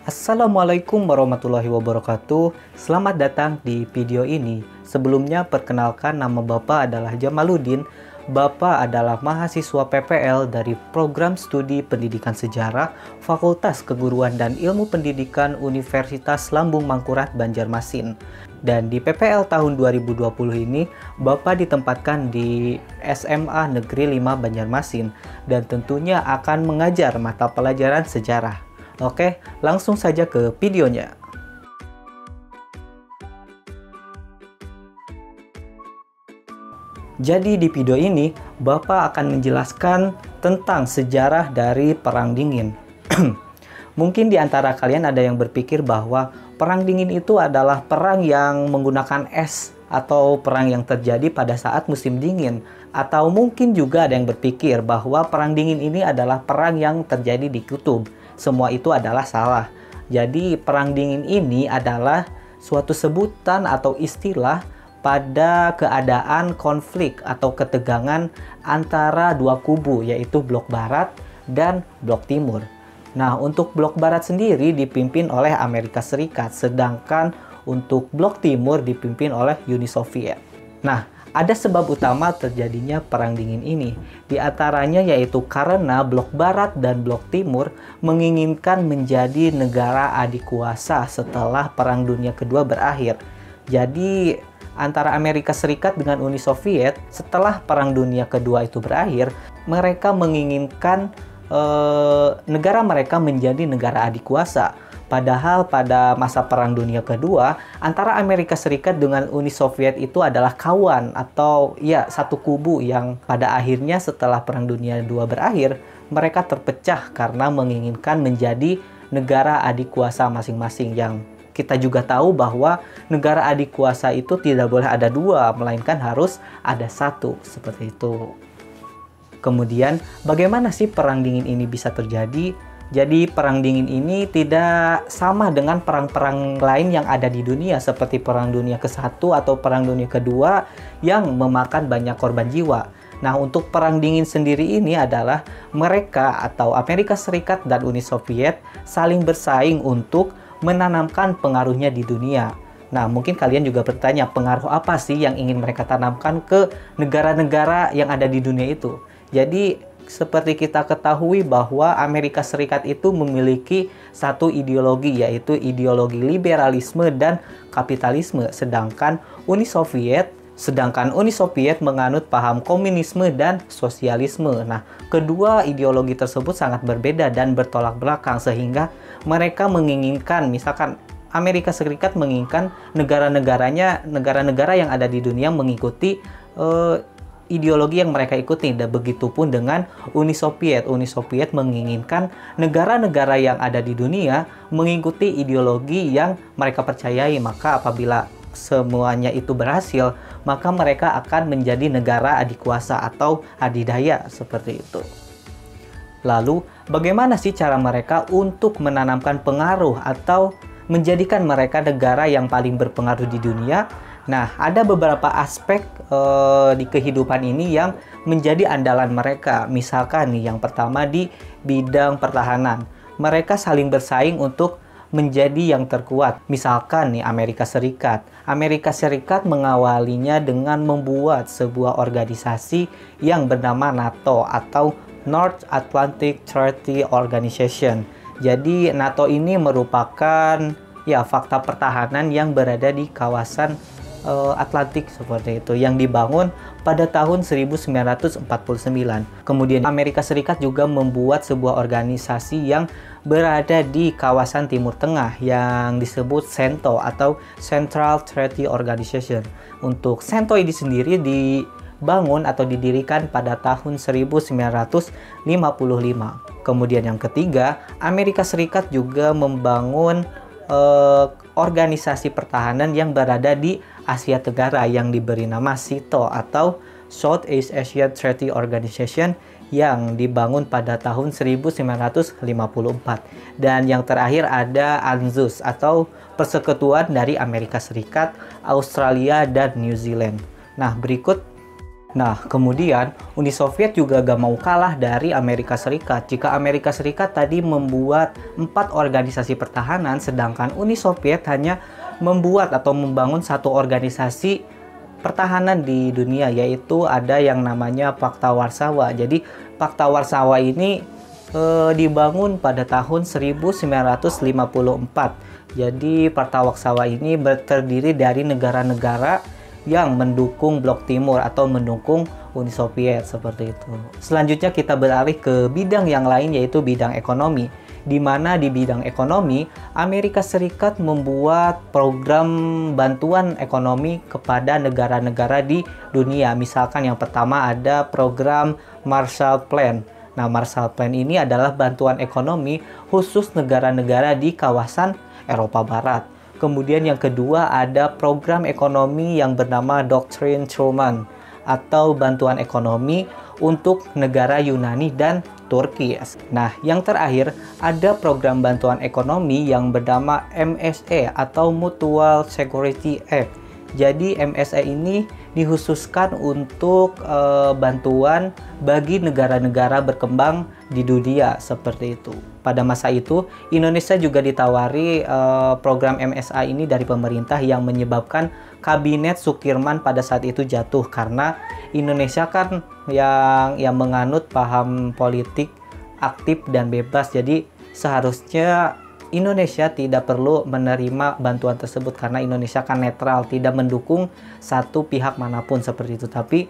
Assalamualaikum warahmatullahi wabarakatuh. Selamat datang di video ini. Sebelumnya perkenalkan, nama Bapak adalah Jamaluddin. Bapak adalah mahasiswa PPL dari Program Studi Pendidikan Sejarah Fakultas Keguruan dan Ilmu Pendidikan Universitas Lambung Mangkurat Banjarmasin. Dan di PPL tahun 2020 ini, Bapak ditempatkan di SMA Negeri 5 Banjarmasin dan tentunya akan mengajar mata pelajaran sejarah. Oke, langsung saja ke videonya. Jadi di video ini, Bapak akan menjelaskan tentang sejarah dari Perang Dingin. Mungkin di antara kalian ada yang berpikir bahwa Perang Dingin itu adalah perang yang menggunakan es atau perang yang terjadi pada saat musim dingin. Atau mungkin juga ada yang berpikir bahwa Perang Dingin ini adalah perang yang terjadi di kutub. Semua itu adalah salah. Jadi Perang Dingin ini adalah suatu sebutan atau istilah pada keadaan konflik atau ketegangan antara dua kubu, yaitu blok barat dan blok timur. Nah, untuk blok barat sendiri dipimpin oleh Amerika Serikat, sedangkan untuk blok timur dipimpin oleh Uni Soviet. Nah, ada sebab utama terjadinya Perang Dingin ini. Di antaranya yaitu karena blok barat dan blok timur menginginkan menjadi negara adik kuasa setelah Perang Dunia Kedua berakhir. Jadi antara Amerika Serikat dengan Uni Soviet setelah Perang Dunia Kedua itu berakhir, mereka menginginkan negara mereka menjadi negara adik kuasa. Padahal pada masa Perang Dunia Kedua, antara Amerika Serikat dengan Uni Soviet itu adalah kawan atau ya satu kubu yang pada akhirnya setelah Perang Dunia II berakhir, mereka terpecah karena menginginkan menjadi negara adik kuasa masing-masing. Yang kita juga tahu bahwa negara adik kuasa itu tidak boleh ada dua, melainkan harus ada satu, seperti itu. Kemudian, bagaimana sih Perang Dingin ini bisa terjadi? Jadi Perang Dingin ini tidak sama dengan perang-perang lain yang ada di dunia seperti Perang Dunia ke-1 atau Perang Dunia ke-2 yang memakan banyak korban jiwa. Nah, untuk Perang Dingin sendiri ini adalah mereka atau Amerika Serikat dan Uni Soviet saling bersaing untuk menanamkan pengaruhnya di dunia. Nah, mungkin kalian juga bertanya, pengaruh apa sih yang ingin mereka tanamkan ke negara-negara yang ada di dunia itu? Jadi seperti kita ketahui bahwa Amerika Serikat itu memiliki satu ideologi, yaitu ideologi liberalisme dan kapitalisme, sedangkan Uni Soviet menganut paham komunisme dan sosialisme. Nah, kedua ideologi tersebut sangat berbeda dan bertolak belakang, sehingga mereka menginginkan, misalkan Amerika Serikat menginginkan negara-negara yang ada di dunia mengikuti ideologi yang mereka ikuti, dan begitupun dengan Uni Soviet. Uni Soviet menginginkan negara-negara yang ada di dunia mengikuti ideologi yang mereka percayai. Maka apabila semuanya itu berhasil, maka mereka akan menjadi negara adikuasa atau adidaya, seperti itu. Lalu, bagaimana sih cara mereka untuk menanamkan pengaruh atau menjadikan mereka negara yang paling berpengaruh di dunia? Nah, ada beberapa aspek di kehidupan ini yang menjadi andalan mereka. Misalkan nih, yang pertama di bidang pertahanan. Mereka saling bersaing untuk menjadi yang terkuat. Misalkan nih, Amerika Serikat. Amerika Serikat mengawalinya dengan membuat sebuah organisasi yang bernama NATO atau North Atlantic Treaty Organization. Jadi, NATO ini merupakan ya fakta pertahanan yang berada di kawasan Atlantik seperti itu, yang dibangun pada tahun 1949. Kemudian Amerika Serikat juga membuat sebuah organisasi yang berada di kawasan Timur Tengah yang disebut CENTO atau Central Treaty Organization. Untuk CENTO ini sendiri dibangun atau didirikan pada tahun 1955. Kemudian yang ketiga, Amerika Serikat juga membangun organisasi pertahanan yang berada di Asia Tenggara yang diberi nama SEATO atau Southeast Asia Treaty Organization yang dibangun pada tahun 1954. Dan yang terakhir ada ANZUS atau Persekutuan dari Amerika Serikat, Australia, dan New Zealand. Nah, berikut Nah, kemudian Uni Soviet juga gak mau kalah dari Amerika Serikat. Jika Amerika Serikat tadi membuat 4 organisasi pertahanan, sedangkan Uni Soviet hanya membuat atau membangun satu organisasi pertahanan di dunia, yaitu ada yang namanya Pakta Warsawa. Jadi, Pakta Warsawa ini dibangun pada tahun 1954. Jadi, Pakta Warsawa ini terdiri dari negara-negara yang mendukung Blok Timur atau mendukung Uni Soviet seperti itu. Selanjutnya kita beralih ke bidang yang lain, yaitu bidang ekonomi. Di mana di bidang ekonomi, Amerika Serikat membuat program bantuan ekonomi kepada negara-negara di dunia. Misalkan yang pertama ada program Marshall Plan. Nah, Marshall Plan ini adalah bantuan ekonomi khusus negara-negara di kawasan Eropa Barat. Kemudian yang kedua ada program ekonomi yang bernama Doktrin Truman atau bantuan ekonomi untuk negara Yunani dan Turki. Nah, yang terakhir ada program bantuan ekonomi yang bernama MSE atau Mutual Security Act. Jadi MSE ini dikhususkan untuk bantuan bagi negara-negara berkembang di dunia seperti itu. Pada masa itu, Indonesia juga ditawari program MSA ini dari pemerintah yang menyebabkan kabinet Sukirman pada saat itu jatuh karena Indonesia kan yang menganut paham politik aktif dan bebas. Jadi seharusnya Indonesia tidak perlu menerima bantuan tersebut karena Indonesia kan netral, tidak mendukung satu pihak manapun seperti itu. Tapi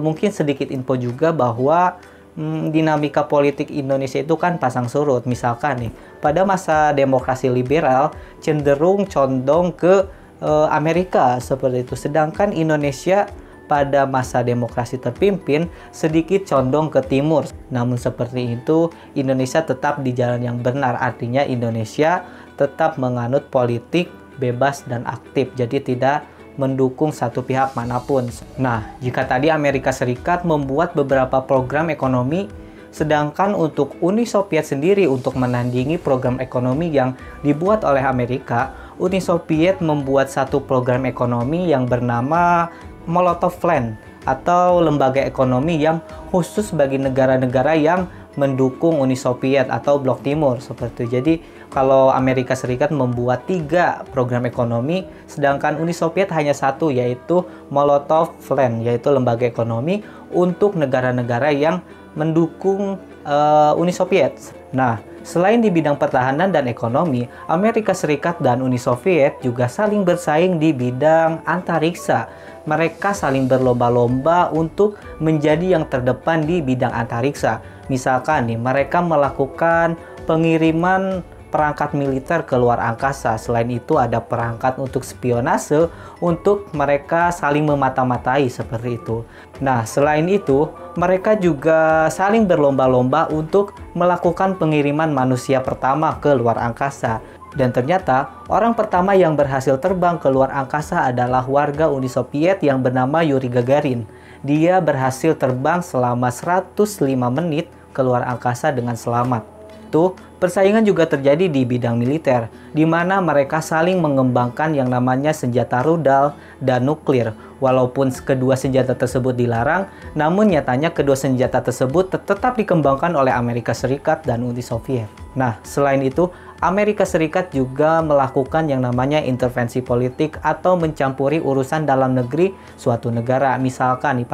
mungkin sedikit info juga bahwa dinamika politik Indonesia itu kan pasang surut. Misalkan nih, pada masa demokrasi liberal cenderung condong ke Amerika seperti itu. Sedangkan Indonesia pada masa demokrasi terpimpin sedikit condong ke timur. Namun seperti itu, Indonesia tetap di jalan yang benar. Artinya Indonesia tetap menganut politik bebas dan aktif. Jadi tidak mendukung satu pihak manapun. Nah, jika tadi Amerika Serikat membuat beberapa program ekonomi, sedangkan untuk Uni Soviet sendiri untuk menandingi program ekonomi yang dibuat oleh Amerika, Uni Soviet membuat satu program ekonomi yang bernama Molotov Plan atau lembaga ekonomi yang khusus bagi negara-negara yang mendukung Uni Soviet atau Blok Timur seperti itu. Jadi kalau Amerika Serikat membuat 3 program ekonomi, sedangkan Uni Soviet hanya satu, yaitu Molotov Plan, yaitu lembaga ekonomi untuk negara-negara yang mendukung Uni Soviet. Nah, selain di bidang pertahanan dan ekonomi, Amerika Serikat dan Uni Soviet juga saling bersaing di bidang antariksa. Mereka saling berlomba-lomba untuk menjadi yang terdepan di bidang antariksa. Misalkan nih, mereka melakukan pengiriman perangkat militer ke luar angkasa. Selain itu ada perangkat untuk spionase untuk mereka saling memata-matai seperti itu. Nah, selain itu mereka juga saling berlomba-lomba untuk melakukan pengiriman manusia pertama ke luar angkasa. Dan ternyata orang pertama yang berhasil terbang ke luar angkasa adalah warga Uni Soviet yang bernama Yuri Gagarin. Dia berhasil terbang selama 105 menit ke luar angkasa dengan selamat. Persaingan juga terjadi di bidang militer, di mana mereka saling mengembangkan yang namanya senjata rudal dan nuklir. Walaupun kedua senjata tersebut dilarang, namun nyatanya kedua senjata tersebut tetap dikembangkan oleh Amerika Serikat dan Uni Soviet. Nah, selain itu, Amerika Serikat juga melakukan yang namanya intervensi politik atau mencampuri urusan dalam negeri suatu negara. Misalkan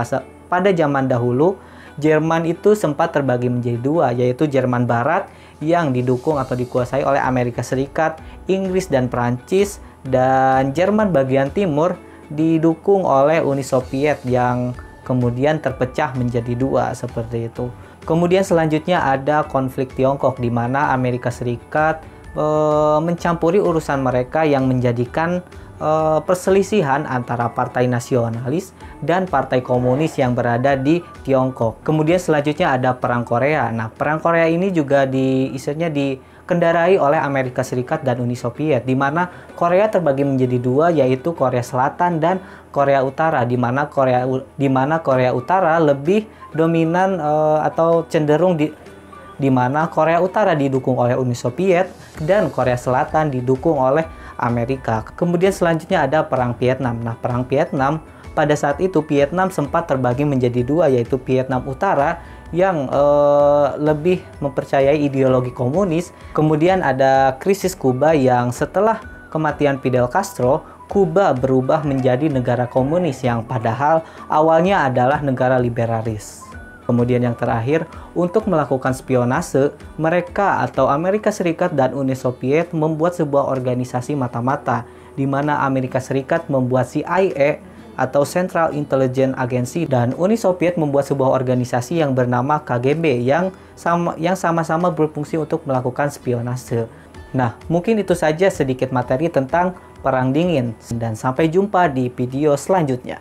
pada zaman dahulu, Jerman itu sempat terbagi menjadi 2, yaitu Jerman Barat yang didukung atau dikuasai oleh Amerika Serikat, Inggris dan Perancis, dan Jerman bagian timur didukung oleh Uni Soviet yang kemudian terpecah menjadi 2 seperti itu. Kemudian selanjutnya ada konflik Tiongkok di mana Amerika Serikat mencampuri urusan mereka yang menjadikan perselisihan antara partai nasionalis dan partai komunis yang berada di Tiongkok. Kemudian selanjutnya ada Perang Korea. Nah, Perang Korea ini juga dikendarai oleh Amerika Serikat dan Uni Soviet, di mana Korea terbagi menjadi 2, yaitu Korea Selatan dan Korea Utara, di mana Korea Utara lebih dominan atau cenderung di mana Korea Utara didukung oleh Uni Soviet dan Korea Selatan didukung oleh Amerika. Kemudian selanjutnya ada Perang Vietnam. Nah, Perang Vietnam pada saat itu Vietnam sempat terbagi menjadi dua, yaitu Vietnam Utara yang lebih mempercayai ideologi komunis. Kemudian ada krisis Kuba yang setelah kematian Fidel Castro, Kuba berubah menjadi negara komunis yang padahal awalnya adalah negara liberalis. Kemudian yang terakhir, untuk melakukan spionase, mereka atau Amerika Serikat dan Uni Soviet membuat sebuah organisasi mata-mata, di mana Amerika Serikat membuat CIA atau Central Intelligence Agency dan Uni Soviet membuat sebuah organisasi yang bernama KGB yang sama-sama berfungsi untuk melakukan spionase. Nah, mungkin itu saja sedikit materi tentang Perang Dingin, dan sampai jumpa di video selanjutnya.